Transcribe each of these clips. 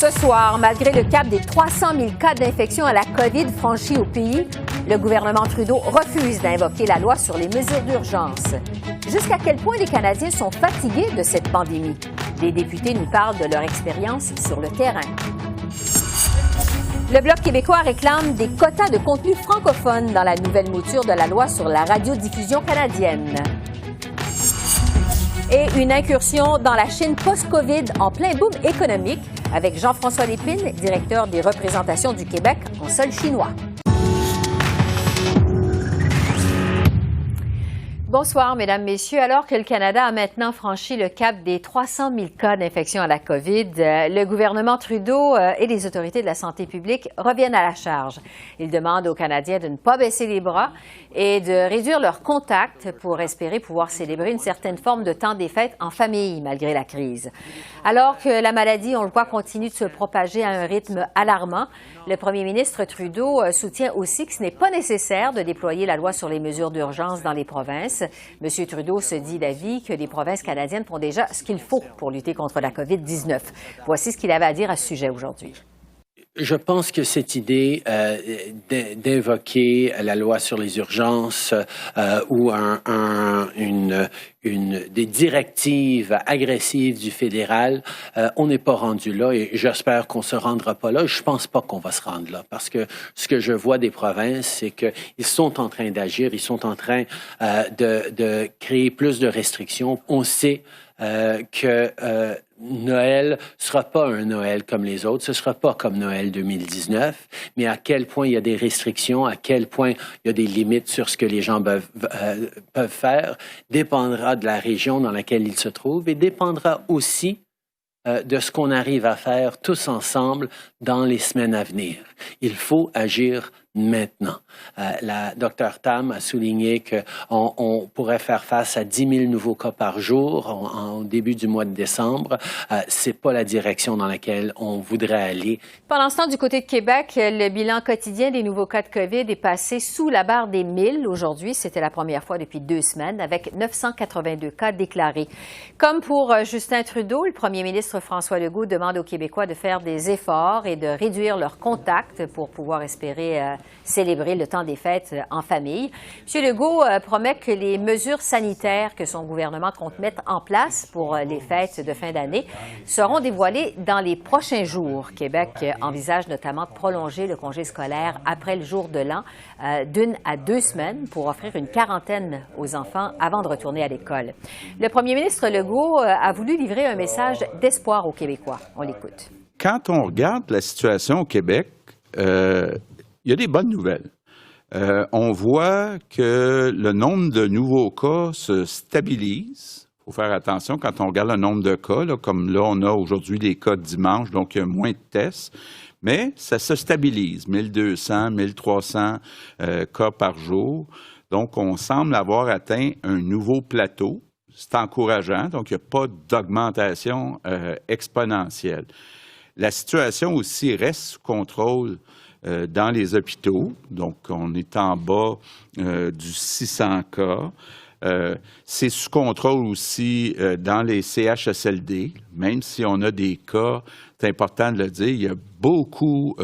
Ce soir, malgré le cap des 300 000 cas d'infection à la COVID franchis au pays, le gouvernement Trudeau refuse d'invoquer la loi sur les mesures d'urgence. Jusqu'à quel point les Canadiens sont fatigués de cette pandémie? Les députés nous parlent de leur expérience sur le terrain. Le Bloc québécois réclame des quotas de contenu francophone dans la nouvelle mouture de la loi sur la radiodiffusion canadienne. Et une incursion dans la Chine post-COVID en plein boom économique avec Jean-François Lépine, directeur des représentations du Québec en sol chinois. Bonsoir, Mesdames, Messieurs. Alors que le Canada a maintenant franchi le cap des 300 000 cas d'infection à la COVID, le gouvernement Trudeau et les autorités de la santé publique reviennent à la charge. Ils demandent aux Canadiens de ne pas baisser les bras et de réduire leurs contacts pour espérer pouvoir célébrer une certaine forme de temps des fêtes en famille, malgré la crise. Alors que la maladie, on le voit, continue de se propager à un rythme alarmant, le premier ministre Trudeau soutient aussi que ce n'est pas nécessaire de déployer la loi sur les mesures d'urgence dans les provinces. M. Trudeau se dit d'avis que les provinces canadiennes font déjà ce qu'il faut pour lutter contre la COVID-19. Voici ce qu'il avait à dire à ce sujet aujourd'hui. Je pense que cette idée d'invoquer la loi sur les urgences ou des directives agressives du fédéral, on n'est pas rendu là et j'espère qu'on se rendra pas là. Je pense pas qu'on va se rendre là parce que ce que je vois des provinces, c'est qu'ils sont en train d'agir, ils sont en train de créer plus de restrictions. On sait que Noël sera pas un Noël comme les autres, ce sera pas comme Noël 2019, mais à quel point il y a des restrictions, à quel point il y a des limites sur ce que les gens peuvent faire, dépendra de la région dans laquelle ils se trouvent et dépendra aussi de ce qu'on arrive à faire tous ensemble dans les semaines à venir. Il faut agir maintenant. La Dr Tam a souligné qu'on pourrait faire face à 10 000 nouveaux cas par jour au début du mois de décembre. C'est pas la direction dans laquelle on voudrait aller. Pendant ce temps, du côté de Québec, le bilan quotidien des nouveaux cas de COVID est passé sous la barre des 1000 aujourd'hui. C'était la première fois depuis 2 semaines, avec 982 cas déclarés. Comme pour Justin Trudeau, le premier ministre François Legault demande aux Québécois de faire des efforts et de réduire leurs contacts pour pouvoir espérer célébrer le temps des fêtes en famille. M. Legault promet que les mesures sanitaires que son gouvernement compte mettre en place pour les fêtes de fin d'année seront dévoilées dans les prochains jours. Québec envisage notamment de prolonger le congé scolaire après le jour de l'an d'1 à 2 semaines pour offrir une quarantaine aux enfants avant de retourner à l'école. Le premier ministre Legault a voulu livrer un message d'espoir aux Québécois. On l'écoute. Quand on regarde la situation au Québec, il y a des bonnes nouvelles. On voit que le nombre de nouveaux cas se stabilise. Il faut faire attention quand on regarde le nombre de cas, là, comme là, on a aujourd'hui les cas de dimanche, donc il y a moins de tests. Mais ça se stabilise, 1200, 1300 cas par jour. Donc, on semble avoir atteint un nouveau plateau. C'est encourageant, donc il n'y a pas d'augmentation exponentielle. La situation aussi reste sous contrôle dans les hôpitaux, donc on est en bas du 600 cas. C'est sous contrôle aussi dans les CHSLD, même si on a des cas, c'est important de le dire, il y a beaucoup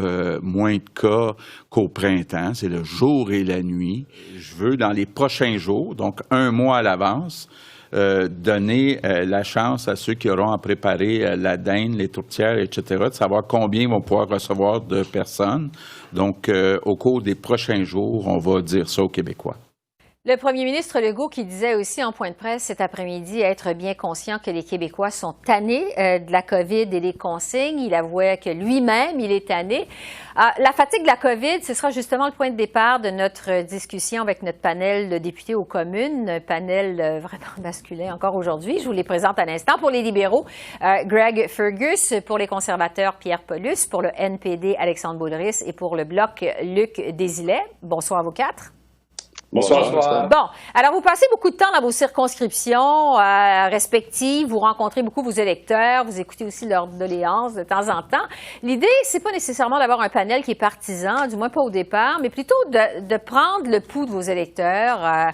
moins de cas qu'au printemps, c'est le jour et la nuit. Je veux, dans les prochains jours, donc 1 mois à l'avance, donner la chance à ceux qui auront à préparer la dinde, les tourtières, etc., de savoir combien ils vont pouvoir recevoir de personnes. Donc, au cours des prochains jours, on va dire ça aux Québécois. Le premier ministre Legault qui disait aussi en point de presse cet après-midi être bien conscient que les Québécois sont tannés de la COVID et des consignes. Il avouait que lui-même, il est tanné. La fatigue de la COVID, ce sera justement le point de départ de notre discussion avec notre panel de députés aux communes, un panel vraiment masculin encore aujourd'hui. Je vous les présente à l'instant. Pour les libéraux, Greg Fergus, pour les conservateurs, Pierre Paulus, pour le NPD, Alexandre Baudris et pour le Bloc, Luc Desilets. Bonsoir à vous 4. Bonsoir. Bon, alors vous passez beaucoup de temps dans vos circonscriptions respectives, vous rencontrez beaucoup vos électeurs, vous écoutez aussi leurs doléances de temps en temps. L'idée, c'est pas nécessairement d'avoir un panel qui est partisan, du moins pas au départ, mais plutôt de prendre le pouls de vos électeurs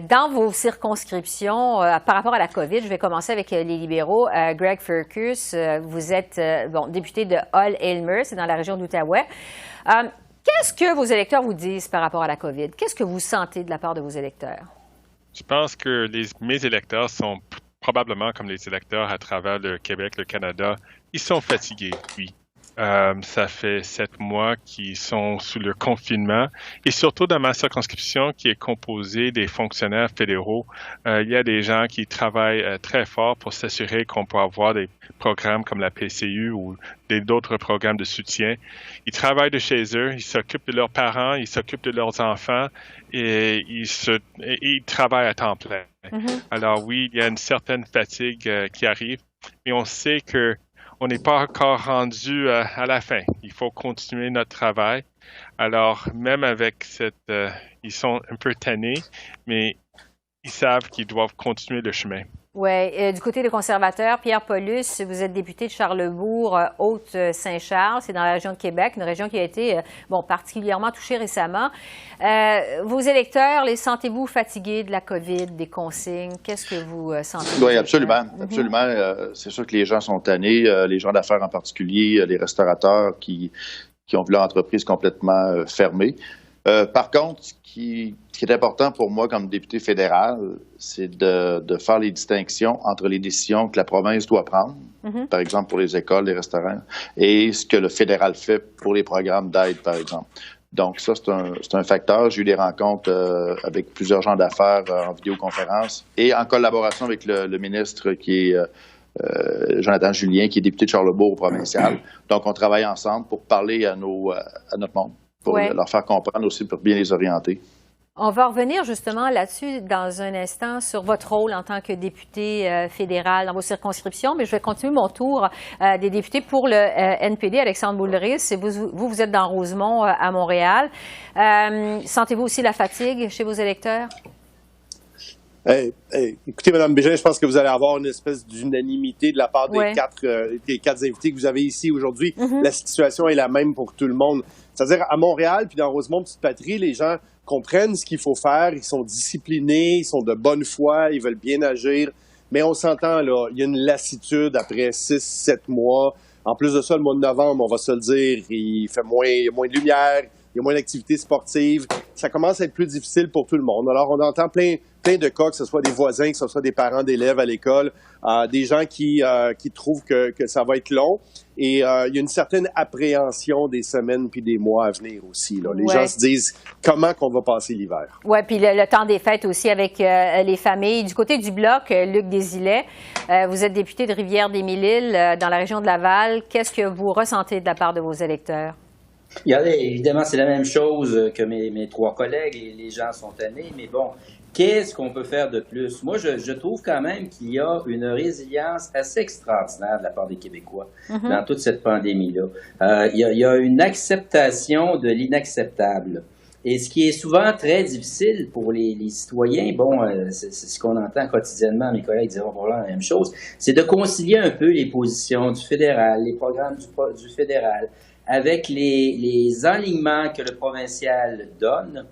dans vos circonscriptions par rapport à la COVID. Je vais commencer avec les libéraux. Greg Fergus, vous êtes député de Hull-Aylmer, c'est dans la région d'Outaouais. Qu'est-ce que vos électeurs vous disent par rapport à la COVID? Qu'est-ce que vous sentez de la part de vos électeurs? Je pense que mes électeurs sont probablement comme les électeurs à travers le Québec, le Canada. Ils sont fatigués, oui. Ça fait 7 mois qu'ils sont sous le confinement et surtout dans ma circonscription qui est composée des fonctionnaires fédéraux, il y a des gens qui travaillent très fort pour s'assurer qu'on peut avoir des programmes comme la PCU ou d'autres programmes de soutien. Ils travaillent de chez eux, ils s'occupent de leurs parents, ils s'occupent de leurs enfants et ils travaillent à temps plein. Mm-hmm. Alors oui, il y a une certaine fatigue qui arrive, mais on sait que on n'est pas encore rendu à la fin. Il faut continuer notre travail. Alors, même avec ils sont un peu tannés, mais ils savent qu'ils doivent continuer le chemin. Oui. Du côté des conservateurs, Pierre Paulus, vous êtes député de Charlesbourg, Haute-Saint-Charles, c'est dans la région de Québec, une région qui a été particulièrement touchée récemment. Vos électeurs, les sentez-vous fatigués de la COVID, des consignes? Qu'est-ce que vous sentez? Oui, absolument. Absolument. C'est sûr que les gens sont tannés, les gens d'affaires en particulier, les restaurateurs qui ont vu leur entreprise complètement fermée. Par contre, ce qui est important pour moi comme député fédéral, c'est de faire les distinctions entre les décisions que la province doit prendre, par exemple pour les écoles, les restaurants, et ce que le fédéral fait pour les programmes d'aide, par exemple. Donc ça, c'est un facteur. J'ai eu des rencontres avec plusieurs gens d'affaires en vidéoconférence et en collaboration avec le ministre qui est Jonathan Julien, qui est député de Charlesbourg au provincial. Donc, on travaille ensemble pour parler à notre monde, pour leur faire comprendre aussi, pour bien les orienter. On va revenir justement là-dessus dans un instant sur votre rôle en tant que député fédéral dans vos circonscriptions, mais je vais continuer mon tour des députés pour le NPD. Alexandre Boulris, vous êtes dans Rosemont à Montréal. Sentez-vous aussi la fatigue chez vos électeurs? Écoutez, Mme Bégin, je pense que vous allez avoir une espèce d'unanimité de la part des quatre invités que vous avez ici aujourd'hui. La situation est la même pour tout le monde. C'est-à-dire, à Montréal, puis dans Rosemont, Petite Patrie, les gens comprennent ce qu'il faut faire, ils sont disciplinés, ils sont de bonne foi, ils veulent bien agir. Mais on s'entend, là, il y a une lassitude après 6-7 mois. En plus de ça, le mois de novembre, on va se le dire, il y a moins de lumière, il y a moins d'activités sportives. Ça commence à être plus difficile pour tout le monde. Alors, on entend plein de cas, que ce soit des voisins, que ce soit des parents d'élèves à l'école, des gens qui trouvent que ça va être long. Et il y a une certaine appréhension des semaines puis des mois à venir aussi. Là. Les gens se disent comment qu'on va passer l'hiver. Oui, puis le temps des fêtes aussi avec les familles. Du côté du Bloc, Luc Desilets, vous êtes député de Rivière-des-Mille-Îles dans la région de Laval. Qu'est-ce que vous ressentez de la part de vos électeurs? Regardez, évidemment, c'est la même chose que mes 3 collègues et les gens sont tannés, mais bon, qu'est-ce qu'on peut faire de plus? Moi, je trouve quand même qu'il y a une résilience assez extraordinaire de la part des Québécois dans toute cette pandémie-là. Il y a une acceptation de l'inacceptable. Et ce qui est souvent très difficile pour les citoyens, c'est ce qu'on entend quotidiennement, mes collègues diront probablement la même chose, c'est de concilier un peu les positions du fédéral, les programmes du fédéral, avec les enlignements que le provincial donne.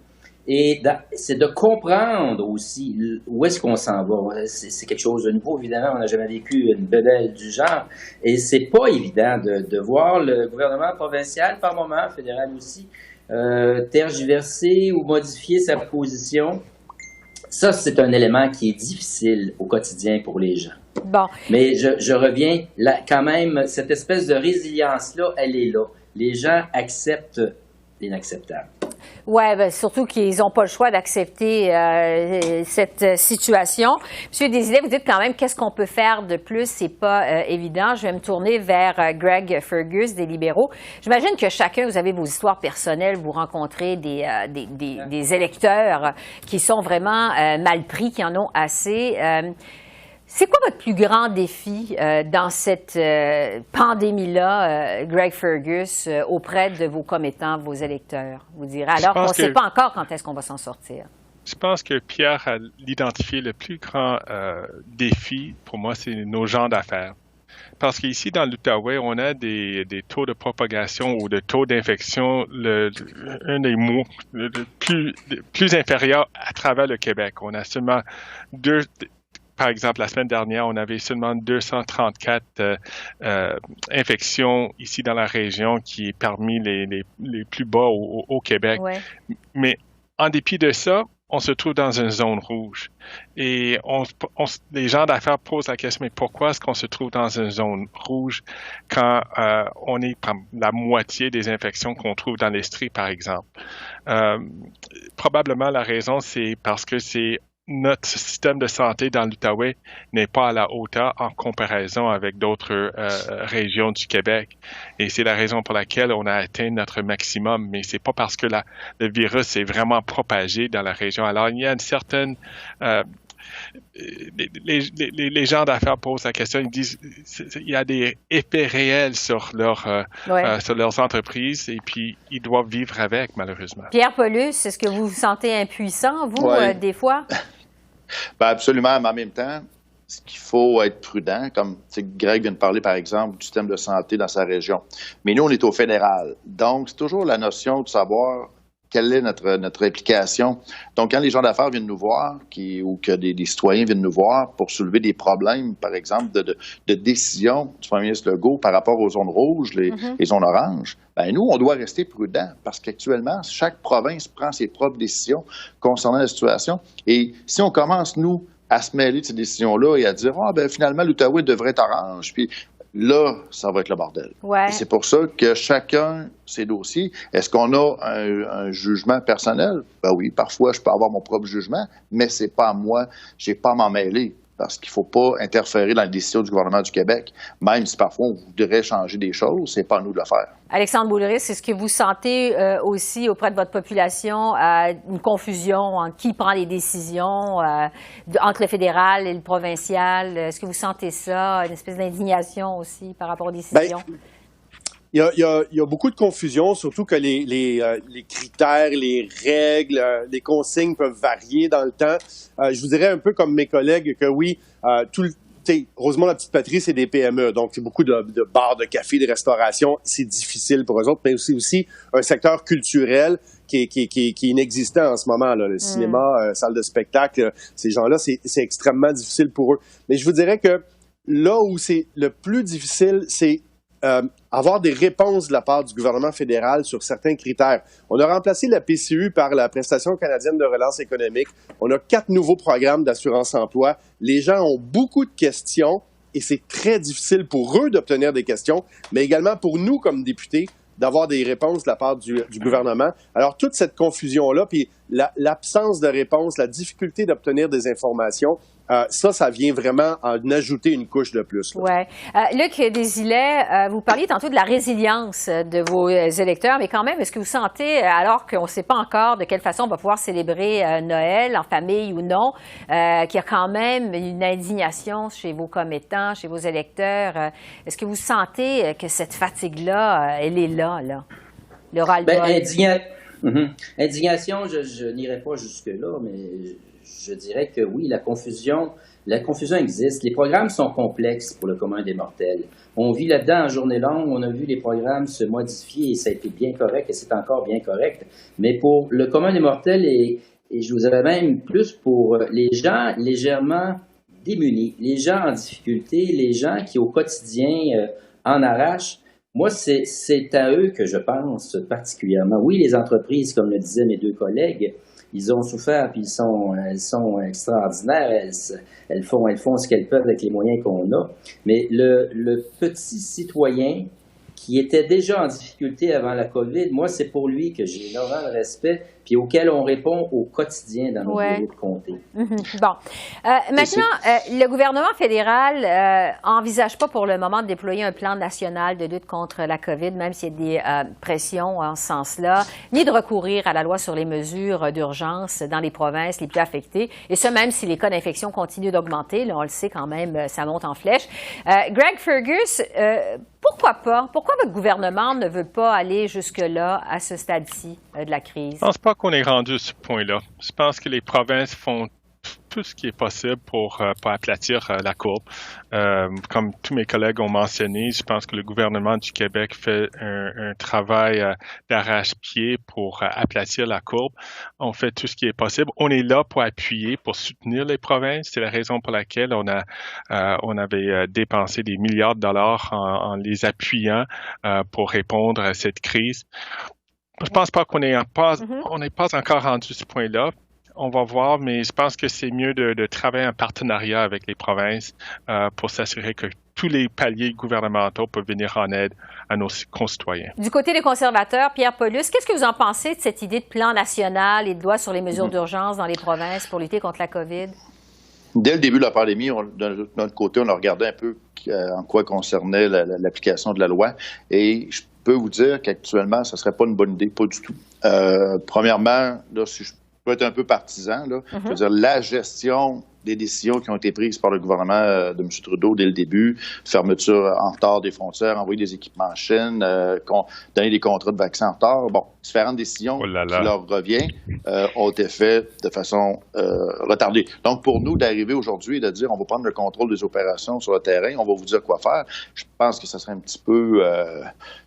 Et c'est de comprendre aussi où est-ce qu'on s'en va. C'est quelque chose de nouveau, évidemment. On n'a jamais vécu une bébelle du genre. Et c'est pas évident de voir le gouvernement provincial, par moment, fédéral aussi, tergiverser ou modifier sa position. Ça, c'est un élément qui est difficile au quotidien pour les gens. Bon. Mais je reviens, là, quand même, cette espèce de résilience-là, elle est là. Les gens acceptent l'inacceptable. Oui, surtout qu'ils n'ont pas le choix d'accepter cette situation. Monsieur Desilets, vous dites quand même qu'est-ce qu'on peut faire de plus, c'est pas évident. Je vais me tourner vers Greg Fergus des libéraux. J'imagine que chacun, vous avez vos histoires personnelles, vous rencontrez des électeurs qui sont vraiment mal pris, qui en ont assez. C'est quoi votre plus grand défi dans cette pandémie-là, Greg Fergus, auprès de vos commettants, vos électeurs, vous direz, alors qu'on ne sait pas encore quand est-ce qu'on va s'en sortir? Je pense que Pierre a identifié le plus grand défi, pour moi, c'est nos gens d'affaires. Parce qu'ici, dans l'Outaouais, on a des taux de propagation ou de taux d'infection, un des mots plus inférieurs à travers le Québec. On a seulement par exemple, la semaine dernière, on avait seulement 234 infections ici dans la région, qui est parmi les plus bas au Québec. Ouais. Mais en dépit de ça, on se trouve dans une zone rouge. Et les gens d'affaires posent la question, mais pourquoi est-ce qu'on se trouve dans une zone rouge quand on est la moitié des infections qu'on trouve dans l'Estrie, par exemple? Probablement, la raison, c'est parce que notre système de santé dans l'Outaouais n'est pas à la hauteur en comparaison avec d'autres régions du Québec. Et c'est la raison pour laquelle on a atteint notre maximum. Mais c'est pas parce que le virus est vraiment propagé dans la région. Alors, il y a une certaine... les gens d'affaires posent la question, ils disent il y a des effets réels sur leurs entreprises, et puis ils doivent vivre avec, malheureusement. Pierre Paulus, est-ce que vous vous sentez impuissant, vous, des fois? Ben absolument, mais en même temps, ce qu'il faut être prudent, comme Greg vient de parler, par exemple, du système de santé dans sa région. Mais nous, on est au fédéral. Donc, c'est toujours la notion de savoir quelle est notre implication. Donc, quand les gens d'affaires viennent nous voir, ou que des citoyens viennent nous voir pour soulever des problèmes, par exemple, de décision du premier ministre Legault par rapport aux zones rouges, les zones oranges, ben nous, on doit rester prudents parce qu'actuellement, chaque province prend ses propres décisions concernant la situation. Et si on commence, nous, à se mêler de ces décisions-là et à dire « Ah, ben finalement, l'Outaouais devrait être orange », puis là, ça va être le bordel. Ouais. Et c'est pour ça que chacun ses dossiers. Est-ce qu'on a un jugement personnel? Ben oui, parfois, je peux avoir mon propre jugement, mais c'est pas à moi. J'ai pas à m'en mêler. Parce qu'il ne faut pas interférer dans les décisions du gouvernement du Québec. Même si parfois on voudrait changer des choses, c'est pas à nous de le faire. Alexandre Boulris, est-ce que vous sentez aussi auprès de votre population une confusion entre qui prend les décisions entre le fédéral et le provincial? Est-ce que vous sentez ça, une espèce d'indignation aussi par rapport aux décisions? Il y a beaucoup de confusion, surtout que les critères, les règles, les consignes peuvent varier dans le temps. Je vous dirais un peu comme mes collègues que oui, Rosemont-la-Petite-Patrie, c'est des PME, donc c'est beaucoup de bars, de cafés, de restauration. C'est difficile pour eux autres, mais aussi un secteur culturel qui est inexistant en ce moment. Là. Le cinéma, salle de spectacle, ces gens-là, c'est extrêmement difficile pour eux. Mais je vous dirais que là où c'est le plus difficile, c'est avoir des réponses de la part du gouvernement fédéral sur certains critères. On a remplacé la PCU par la Prestation canadienne de relance économique. On a 4 nouveaux programmes d'assurance-emploi. Les gens ont beaucoup de questions et c'est très difficile pour eux d'obtenir des questions, mais également pour nous, comme députés, d'avoir des réponses de la part du gouvernement. Alors, toute cette confusion-là, puis l'absence de réponse, la difficulté d'obtenir des informations, ça vient vraiment en ajouter une couche de plus. Oui. Luc Desilets, vous parliez tantôt de la résilience de vos électeurs, mais quand même, est-ce que vous sentez, alors qu'on ne sait pas encore de quelle façon on va pouvoir célébrer Noël, en famille ou non, qu'il y a quand même une indignation chez vos commettants, chez vos électeurs? Est-ce que vous sentez que cette fatigue-là, elle est là? Le ras-le-bol? Indignation, je n'irai pas jusque-là, mais je dirais que oui, la confusion existe. Les programmes sont complexes pour le commun des mortels. On vit là-dedans en journée longue, on a vu les programmes se modifier et ça a été bien correct et c'est encore bien correct. Mais pour le commun des mortels et je vous avais même plus pour les gens légèrement démunis, les gens en difficulté, les gens qui au quotidien en arrachent, moi, c'est à eux que je pense particulièrement. Oui, les entreprises, comme le disaient mes deux collègues, ils ont souffert, puis elles sont extraordinaires. Elles font ce qu'elles peuvent avec les moyens qu'on a. Mais le petit citoyen qui était déjà en difficulté avant la COVID, moi, c'est pour lui que j'ai énormément de respect, puis auquel on répond au quotidien dans nos bureaux de comté. Bon. Maintenant, le gouvernement fédéral envisage pas pour le moment de déployer un plan national de lutte contre la COVID, même s'il y a des pressions en ce sens-là, ni de recourir à la loi sur les mesures d'urgence dans les provinces les plus affectées, et ce, même si les cas d'infection continuent d'augmenter. Là, on le sait quand même, ça monte en flèche. Greg Fergus, pourquoi pas? Pourquoi votre gouvernement ne veut pas aller jusque-là, à ce stade-ci de la crise? Je pense pas qu'on est rendu à ce point-là. Je pense que les provinces font tout ce qui est possible pour aplatir la courbe. Comme tous mes collègues ont mentionné, je pense que le gouvernement du Québec fait un travail d'arrache-pied pour aplatir la courbe. On fait tout ce qui est possible. On est là pour appuyer, pour soutenir les provinces. C'est la raison pour laquelle on avait dépensé des milliards de dollars en les appuyant pour répondre à cette crise. Je pense pas qu'on n'est pas encore rendu à ce point-là. On va voir, mais je pense que c'est mieux de travailler en partenariat avec les provinces pour s'assurer que tous les paliers gouvernementaux peuvent venir en aide à nos concitoyens. Du côté des conservateurs, Pierre Paulus, qu'est-ce que vous en pensez de cette idée de plan national et de loi sur les mesures d'urgence dans les provinces pour lutter contre la COVID? Dès le début de la pandémie, de notre côté, on a regardé un peu en quoi concernait l'application de la loi. Et je peux vous dire qu'actuellement, ce ne serait pas une bonne idée, pas du tout. Premièrement, là, si je peux être un peu partisan, là, je veux dire, la gestion des décisions qui ont été prises par le gouvernement de M. Trudeau dès le début, fermeture en retard des frontières, envoyer des équipements en Chine, donner des contrats de vaccins en retard. Bon, différentes décisions qui leur reviennent ont été faites de façon retardée. Donc, pour nous, d'arriver aujourd'hui et de dire on va prendre le contrôle des opérations sur le terrain, on va vous dire quoi faire, je pense que ça serait un petit peu...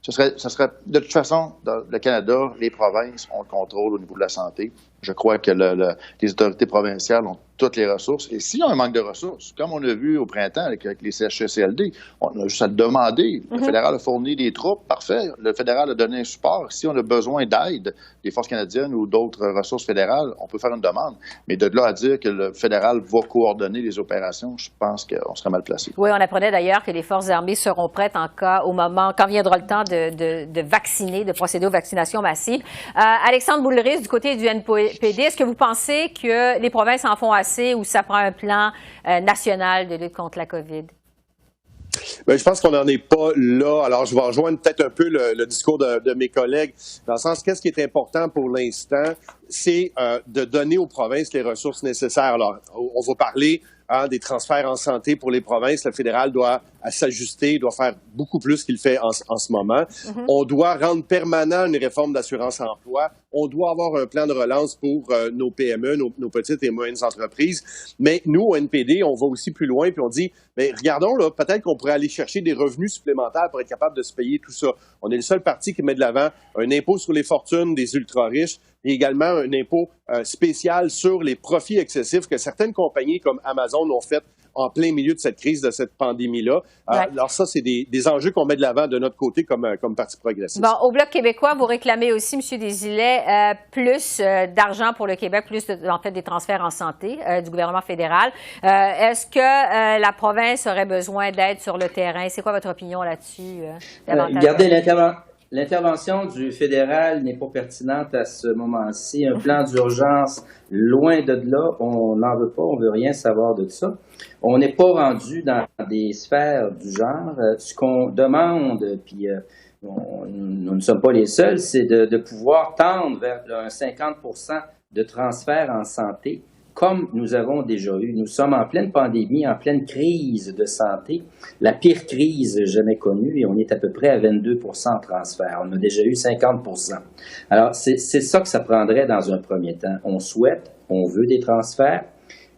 ça serait de toute façon, dans le Canada, les provinces ont le contrôle au niveau de la santé. Je crois que les autorités provinciales ont toutes les ressources. Et s'il y a un manque de ressources, comme on a vu au printemps avec les CHSLD, on a juste à le demander. Le fédéral a fourni des troupes, parfait. Le fédéral a donné un support. Si on a besoin d'aide des forces canadiennes ou d'autres ressources fédérales, on peut faire une demande. Mais de là à dire que le fédéral va coordonner les opérations, je pense qu'on serait mal placé. Oui, on apprenait d'ailleurs que les forces armées seront prêtes quand viendra le temps de vacciner, de procéder aux vaccinations massives. Alexandre Boulris, du côté du NPD, est-ce que vous pensez que les provinces en font assez ou ça prend un plan national de lutte contre la COVID? Bien, je pense qu'on n'en est pas là. Alors, je vais rejoindre peut-être un peu le discours de mes collègues, dans le sens, qu'est-ce qui est important pour l'instant, c'est de donner aux provinces les ressources nécessaires. Alors, on va parler des transferts en santé pour les provinces. Le fédéral doit s'ajuster, doit faire beaucoup plus qu'il fait en ce moment. On doit rendre permanent une réforme d'assurance-emploi. On doit avoir un plan de relance pour nos PME, nos petites et moyennes entreprises. Mais nous, au NPD, on va aussi plus loin, puis on dit, mais regardons, là, peut-être qu'on pourrait aller chercher des revenus supplémentaires pour être capable de se payer tout ça. On est le seul parti qui met de l'avant un impôt sur les fortunes des ultra-riches et également un impôt spécial sur les profits excessifs que certaines compagnies comme Amazon ont fait en plein milieu de cette crise, de cette pandémie-là. Alors ça, c'est des enjeux qu'on met de l'avant de notre côté comme Parti progressiste. Bon, au Bloc québécois, vous réclamez aussi, M. Desilets, plus d'argent pour le Québec, plus en fait des transferts en santé du gouvernement fédéral. Est-ce que la province aurait besoin d'aide sur le terrain? C'est quoi votre opinion là-dessus? Regardez, l'intervention du fédéral n'est pas pertinente à ce moment-ci. Un plan d'urgence, loin de là, on n'en veut pas, on veut rien savoir de ça. On n'est pas rendu dans des sphères du genre. Ce qu'on demande, puis nous ne sommes pas les seuls, c'est de pouvoir tendre vers un 50% de transfert en santé, comme nous avons déjà eu. Nous sommes en pleine pandémie, en pleine crise de santé, la pire crise jamais connue, et on est à peu près à 22% de transfert. On a déjà eu 50%. Alors, c'est ça que ça prendrait dans un premier temps. On souhaite, on veut des transferts,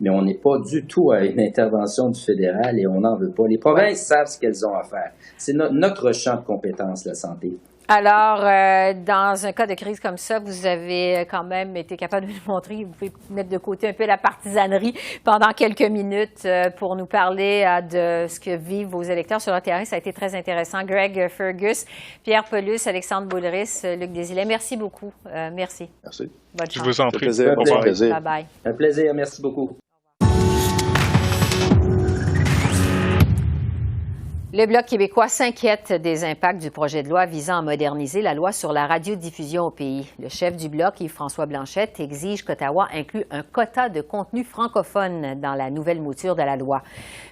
mais on n'est pas du tout à une intervention du fédéral et on n'en veut pas. Les provinces savent ce qu'elles ont à faire. C'est notre champ de compétences, la santé. Alors, dans un cas de crise comme ça, vous avez quand même été capable de nous montrer, vous pouvez mettre de côté un peu la partisanerie pendant quelques minutes pour nous parler de ce que vivent vos électeurs sur le terrain. Ça a été très intéressant. Greg Fergus, Pierre Paulus, Alexandre Boulris, Luc Desilets, merci beaucoup. Merci. Merci. Bonne chance. Je vous en prie. Un plaisir. Bye-bye. Un plaisir, merci beaucoup. Le Bloc québécois s'inquiète des impacts du projet de loi visant à moderniser la loi sur la radiodiffusion au pays. Le chef du Bloc, Yves-François Blanchet, exige qu'Ottawa inclue un quota de contenu francophone dans la nouvelle mouture de la loi.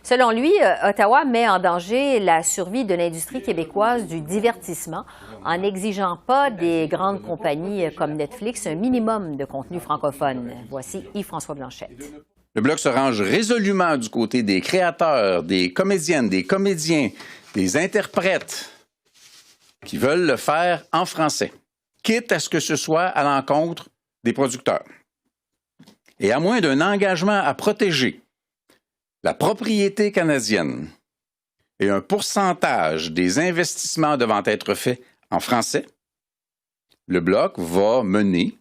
Selon lui, Ottawa met en danger la survie de l'industrie québécoise du divertissement en n'exigeant pas des grandes compagnies comme Netflix un minimum de contenu francophone. Voici Yves-François Blanchet. Le Bloc se range résolument du côté des créateurs, des comédiennes, des comédiens, des interprètes qui veulent le faire en français, quitte à ce que ce soit à l'encontre des producteurs. Et à moins d'un engagement à protéger la propriété canadienne et un pourcentage des investissements devant être faits en français, le Bloc va mener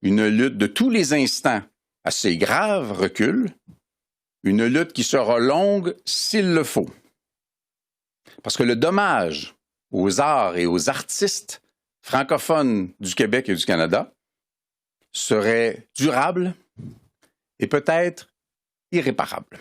une lutte de tous les instants assez grave recul, une lutte qui sera longue s'il le faut. Parce que le dommage aux arts et aux artistes francophones du Québec et du Canada serait durable et peut-être irréparable.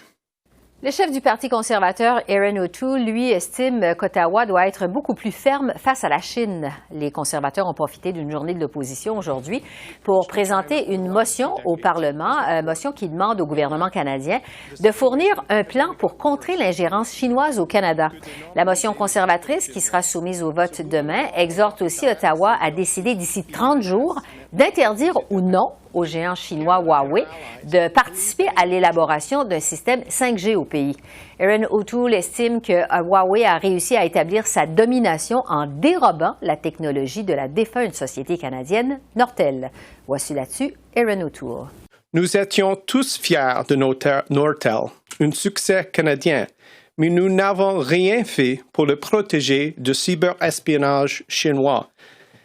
Le chef du Parti conservateur, Erin O'Toole, lui, estime qu'Ottawa doit être beaucoup plus ferme face à la Chine. Les conservateurs ont profité d'une journée de l'opposition aujourd'hui pour présenter une motion au Parlement, motion qui demande au gouvernement canadien de fournir un plan pour contrer l'ingérence chinoise au Canada. La motion conservatrice, qui sera soumise au vote demain, exhorte aussi Ottawa à décider d'ici 30 jours d'interdire ou non au géant chinois Huawei de participer à l'élaboration d'un système 5G au pays. Erin O'Toole estime que Huawei a réussi à établir sa domination en dérobant la technologie de la défunte société canadienne Nortel. Voici là-dessus Erin O'Toole. Nous étions tous fiers de Nortel, un succès canadien, mais nous n'avons rien fait pour le protéger du cyberespionnage chinois.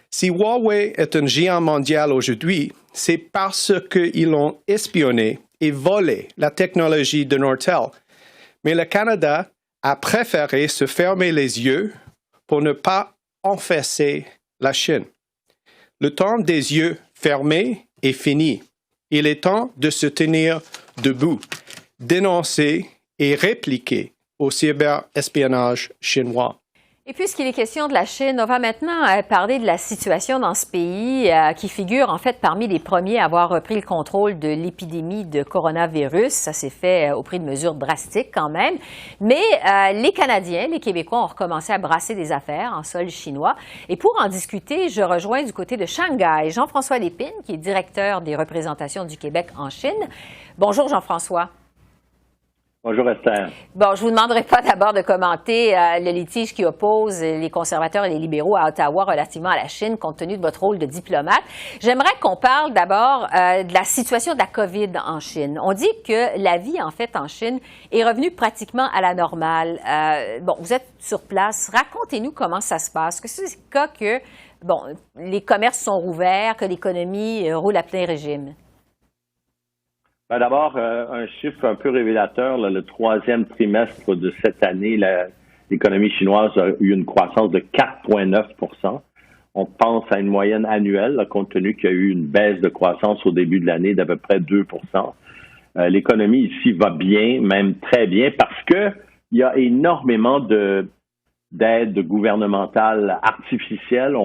Si Huawei est un géant mondial aujourd'hui, c'est parce qu'ils ont espionné et volé la technologie de Nortel. Mais le Canada a préféré se fermer les yeux pour ne pas enfesser la Chine. Le temps des yeux fermés est fini. Il est temps de se tenir debout, dénoncer et répliquer au cyberespionnage chinois. Et puisqu'il est question de la Chine, on va maintenant parler de la situation dans ce pays qui figure en fait parmi les premiers à avoir repris le contrôle de l'épidémie de coronavirus. Ça s'est fait au prix de mesures drastiques quand même. Mais les Canadiens, les Québécois ont recommencé à brasser des affaires en sol chinois. Et pour en discuter, je rejoins du côté de Shanghai Jean-François Lépine, qui est directeur des représentations du Québec en Chine. Bonjour Jean-François. Bonjour Esther. Bon, je vous demanderai pas d'abord de commenter le litige qui oppose les conservateurs et les libéraux à Ottawa relativement à la Chine, compte tenu de votre rôle de diplomate. J'aimerais qu'on parle d'abord de la situation de la COVID en Chine. On dit que la vie, en fait, en Chine est revenue pratiquement à la normale. Bon, vous êtes sur place. Racontez-nous comment ça se passe. Que c'est le cas que, bon, les commerces sont rouverts, que l'économie roule à plein régime? Ben d'abord, un chiffre un peu révélateur, là, le troisième trimestre de cette année, l'économie chinoise a eu une croissance de 4,9 %. On pense à une moyenne annuelle, là, compte tenu qu'il y a eu une baisse de croissance au début de l'année d'à peu près 2 %. L'économie ici va bien, même très bien, parce que il y a énormément d'aide gouvernementale artificielle.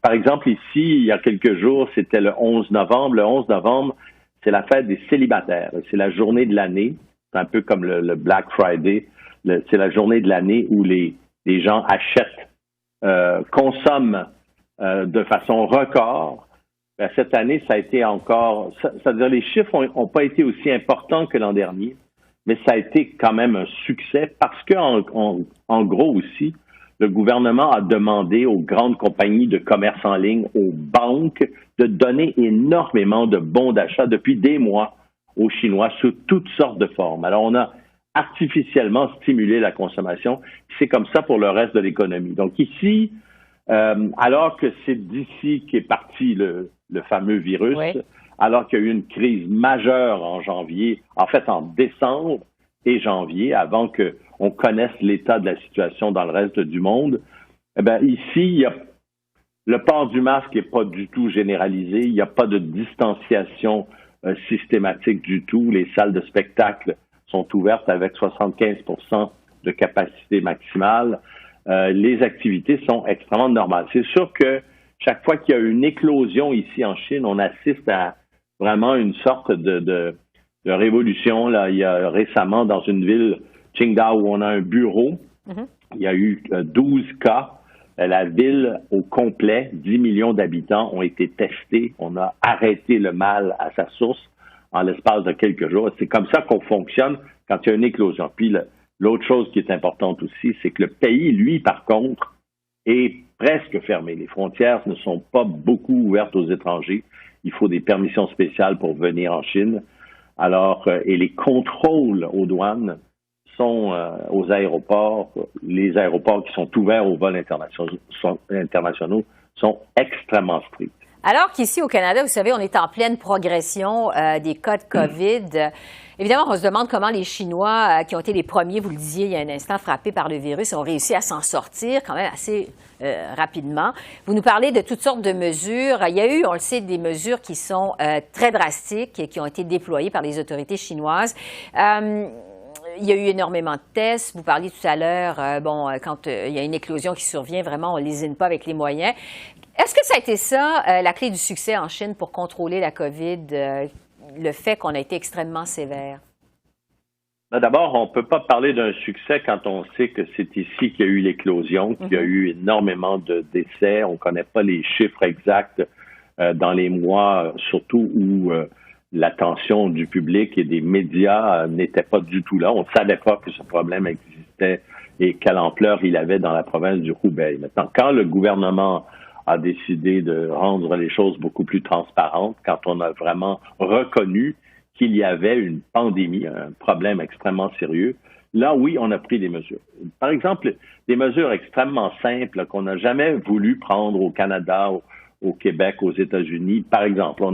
Par exemple, ici, il y a quelques jours, c'était le 11 novembre. Le 11 novembre, c'est la fête des célibataires. C'est la journée de l'année. C'est un peu comme le Black Friday. C'est la journée de l'année où les gens achètent, consomment de façon record. Ben, cette année, ça a été encore... C'est-à-dire les chiffres n'ont pas été aussi importants que l'an dernier, mais ça a été quand même un succès parce que, en gros aussi, le gouvernement a demandé aux grandes compagnies de commerce en ligne, aux banques, de donner énormément de bons d'achat depuis des mois aux Chinois sous toutes sortes de formes. Alors, on a artificiellement stimulé la consommation. C'est comme ça pour le reste de l'économie. Donc ici, alors que c'est d'ici qu'est parti le fameux virus, oui, alors qu'il y a eu une crise majeure en janvier, en fait en décembre et janvier, avant qu'on connaisse l'état de la situation dans le reste du monde, eh bien, ici, le port du masque n'est pas du tout généralisé. Il n'y a pas de distanciation systématique du tout. Les salles de spectacle sont ouvertes avec 75 % de capacité maximale. Les activités sont extrêmement normales. C'est sûr que chaque fois qu'il y a une éclosion ici en Chine, on assiste à vraiment une sorte de révolution. Là, il y a récemment dans une ville, Qingdao, où on a un bureau, il y a eu 12 cas. La ville au complet, 10 millions d'habitants ont été testés. On a arrêté le mal à sa source en l'espace de quelques jours. C'est comme ça qu'on fonctionne quand il y a une éclosion. Puis l'autre chose qui est importante aussi, c'est que le pays, lui, par contre, est presque fermé. Les frontières ne sont pas beaucoup ouvertes aux étrangers. il faut des permissions spéciales pour venir en Chine. Alors, et les contrôles aux douanes sont aux aéroports, les aéroports qui sont ouverts aux vols internationaux sont extrêmement stricts. Alors qu'ici au Canada, vous savez, on est en pleine progression des cas de COVID. Évidemment, on se demande comment les Chinois, qui ont été les premiers, vous le disiez il y a un instant, frappés par le virus, ont réussi à s'en sortir quand même assez rapidement. Vous nous parlez de toutes sortes de mesures. Il y a eu, on le sait, des mesures qui sont très drastiques et qui ont été déployées par les autorités chinoises. Il y a eu énormément de tests. Vous parliez tout à l'heure, quand il y a une éclosion qui survient, vraiment, on ne lésine pas avec les moyens. Est-ce que ça a été ça, la clé du succès en Chine pour contrôler la COVID, le fait qu'on a été extrêmement sévère? D'abord, on ne peut pas parler d'un succès quand on sait que c'est ici qu'il y a eu l'éclosion, qu'il y a eu énormément de décès. On ne connaît pas les chiffres exacts dans les mois, surtout où l'attention du public et des médias n'était pas du tout là. On ne savait pas que ce problème existait et quelle ampleur il avait dans la province du Hubei. Maintenant, quand le gouvernement a décidé de rendre les choses beaucoup plus transparentes, quand on a vraiment reconnu qu'il y avait une pandémie, un problème extrêmement sérieux, là, oui, on a pris des mesures. Par exemple, des mesures extrêmement simples qu'on n'a jamais voulu prendre au Canada, au Québec, aux États-Unis. Par exemple,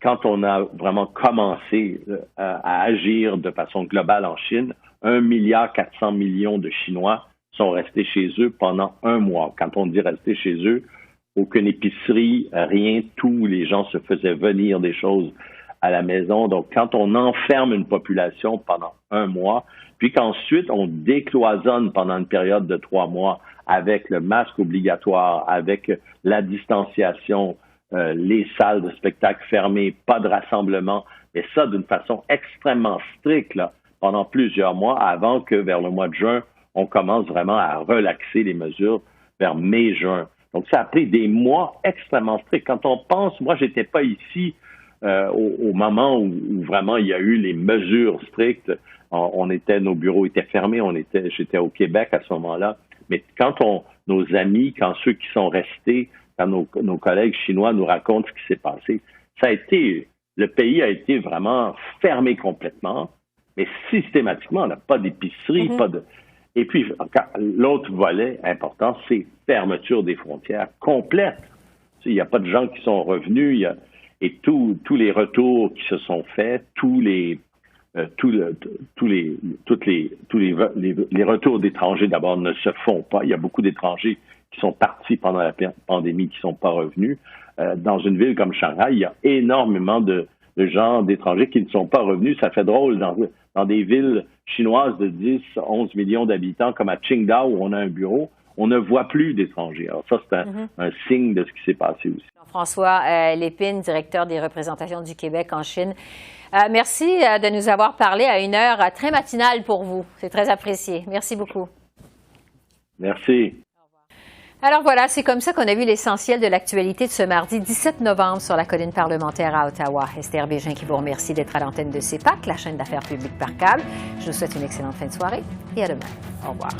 quand on a vraiment commencé à agir de façon globale en Chine, 1,4 milliard de Chinois sont restés chez eux pendant un mois. Quand on dit rester chez eux, aucune épicerie, rien, tous les gens se faisaient venir des choses à la maison. Donc, quand on enferme une population pendant un mois, puis qu'ensuite on décloisonne pendant une période de 3 mois avec le masque obligatoire, avec la distanciation, les salles de spectacle fermées, pas de rassemblement, et ça d'une façon extrêmement stricte là, pendant plusieurs mois avant que vers le mois de juin, on commence vraiment à relaxer les mesures vers mai-juin. Donc, ça a pris des mois extrêmement stricts. Quand on pense, moi, j'étais pas ici au moment où vraiment il y a eu les mesures strictes. Nos bureaux étaient fermés, j'étais au Québec à ce moment-là. Mais quand nos amis, quand ceux qui sont restés, quand nos collègues chinois nous racontent ce qui s'est passé, le pays a été vraiment fermé complètement, mais systématiquement, on n'a pas d'épicerie, pas de... Et puis, l'autre volet important, c'est fermeture des frontières complète. Il n'y a pas de gens qui sont revenus, et tous les retours qui se sont faits, tous les retours d'étrangers d'abord ne se font pas. Il y a beaucoup d'étrangers qui sont partis pendant la pandémie qui ne sont pas revenus. Dans une ville comme Shanghai, il y a énormément de gens, d'étrangers qui ne sont pas revenus. Ça fait drôle dans des villes chinoises de 10, 11 millions d'habitants comme à Qingdao où on a un bureau, on ne voit plus d'étrangers. Alors ça, c'est un signe de ce qui s'est passé aussi. François Lépine, directeur des représentations du Québec en Chine. Merci de nous avoir parlé à une heure très matinale pour vous. C'est très apprécié. Merci beaucoup. Merci. Alors voilà, c'est comme ça qu'on a vu l'essentiel de l'actualité de ce mardi 17 novembre sur la colline parlementaire à Ottawa. Esther Bégin qui vous remercie d'être à l'antenne de CEPAC, la chaîne d'affaires publiques par câble. Je vous souhaite une excellente fin de soirée et à demain. Au revoir.